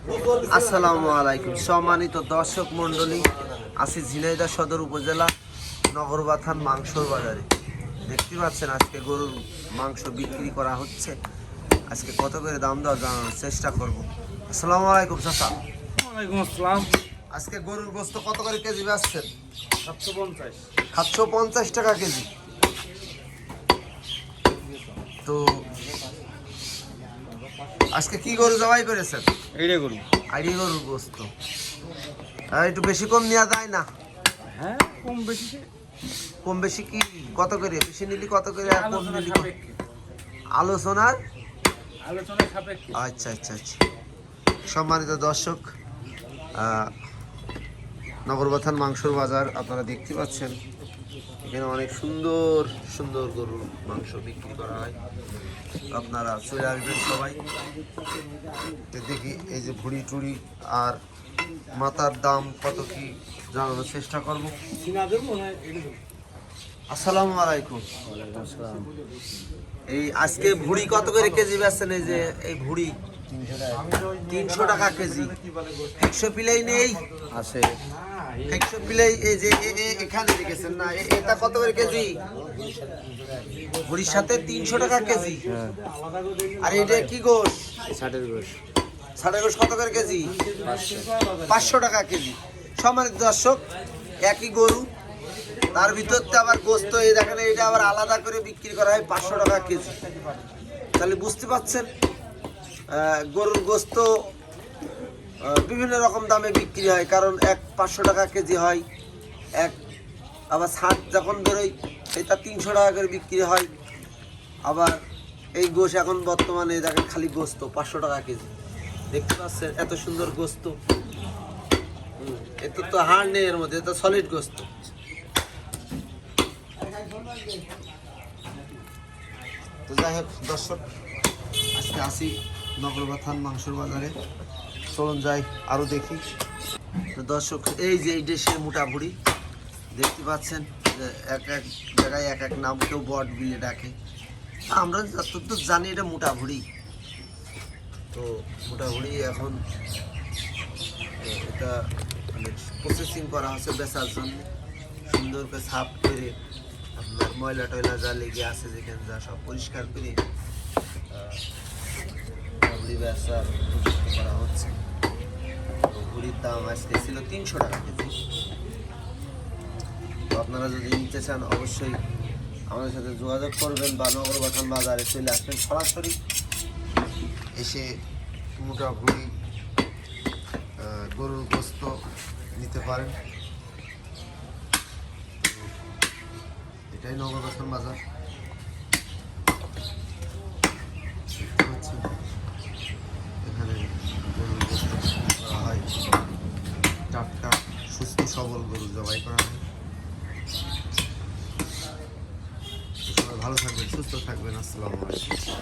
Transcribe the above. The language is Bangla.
আসসালামু আলাইকুম সম্মানিত দর্শক মণ্ডলী, আছি ঝিনাইদহ সদর উপজেলা নগরবাথান মাংসর বাজারে। দেখতে পাচ্ছেন আজকে গরুর মাংস বিক্রি করা হচ্ছে। আজকে কত করে দাম দেওয়া জানানোর চেষ্টা করব। আসসালামু আলাইকুম চাচা। ওয়ালাইকুম আসসালাম। আজকে গরুর গোস্ত কত করে কেজি বেচছেন? 750। 750 টাকা কেজি। তো আজকে কি গরু জবাই করেছেন? এইটা করুন। আইডি গরুর গোস্ত। একটু বেশি কম নেওয়া যায় না? হ্যাঁ, কম বেশি কম বেশি কি কত করে? বেশি নিলি কত করে আর কম নিলি কত? আলোচনার সাপেক্ষে। আচ্ছা আচ্ছা আচ্ছা। সম্মানিত দর্শক, নগরবাথান মাংসর বাজার আপনারা দেখতে পাচ্ছেন। এখানে অনেক সুন্দর সুন্দর গরুর মাংস বিক্রি করা হয়। আপনারা চলে আসবেন সবাই। দেখি এই যে ভুড়ি টুড়ি আর মাথার দাম কত কি জানানোর চেষ্টা করব। আসসালামু আলাইকুম। এই আজকে ভুড়ি কত করে কেজি বেচছেন? এই যে এই ভুড়ি 300 টাকা কেজি। 100 পিলাই নেই আছে 100 পিলাই। এই যে এখানে রেখেছেন না, এটা কত করে কেজি? ভুড়ির সাথে 300 টাকা কেজি। আর এটা কি গোশ? ষাটের গোশ। ষাটের গোশ কত করে কেজি? 500 টাকা কেজি। সম্মানিত দর্শক, একই গরু, তার ভিতর আবার গোস্ত এই দেখেন, এটা আবার আলাদা করে বিক্রি করা হয় 500 টাকা কেজি। তাহলে বুঝতে পারছেন গরুর গোস্ত বিভিন্ন রকম দামে বিক্রি হয়। কারণ এক 500 টাকা কেজি হয়, এক আবার 60 যখন বেরোয় সেটা 300 টাকা করে বিক্রি হয়। আবার এই গোশ এখন বর্তমানে দেখেন খালি গোস্ত 500 টাকা কেজি। দেখতে পাচ্ছেন এত সুন্দর গোস্ত। এত তো হাড় নেই এর মধ্যে, এটা সলিড গোস্ত। তো যাই হোক দর্শক, আজকে আসি নগরবাথান মাংসর বাজারে। চলুন যাই আরো দেখি। তো দর্শক, এই যে এই দেশের মোটা ভুড়ি দেখতে পাচ্ছেন, এক এক জায়গায় এক এক নাম, কেউ বট বিলে ডাকে। আমরা যতদূর জানি এটা মোটা ভুড়ি। তো মোটা ভুড়ি এখন এটা মানে প্রসেসিং করা হচ্ছে বেচার জন্য। সুন্দর করে সাফ করে আপনার ময়লা টয়লা যা লেগে আছে যেখানে যা সব পরিষ্কার করে ভুড়ি বেচা করা হচ্ছে। তো ভুড়ির দাম আজকে ছিল 300 টাকা কেজি। তো আপনারা যদি নিতে চান অবশ্যই আমাদের সাথে যোগাযোগ করবেন বা নগরবাথান বাজারে চলে আসবেন, সরাসরি এসে মোটা ভুড়ি গরুর গোস্ত নিতে পারেন। এটাই নগরবাথান বাজার। এখানে গরুর গোস্ত বিক্রি করা হয়, টাটকা সুস্থ সবল গরু জবাই করা হয়। সবাই ভালো থাকবেন, সুস্থ থাকবেন। আসসালামু আলাইকুম।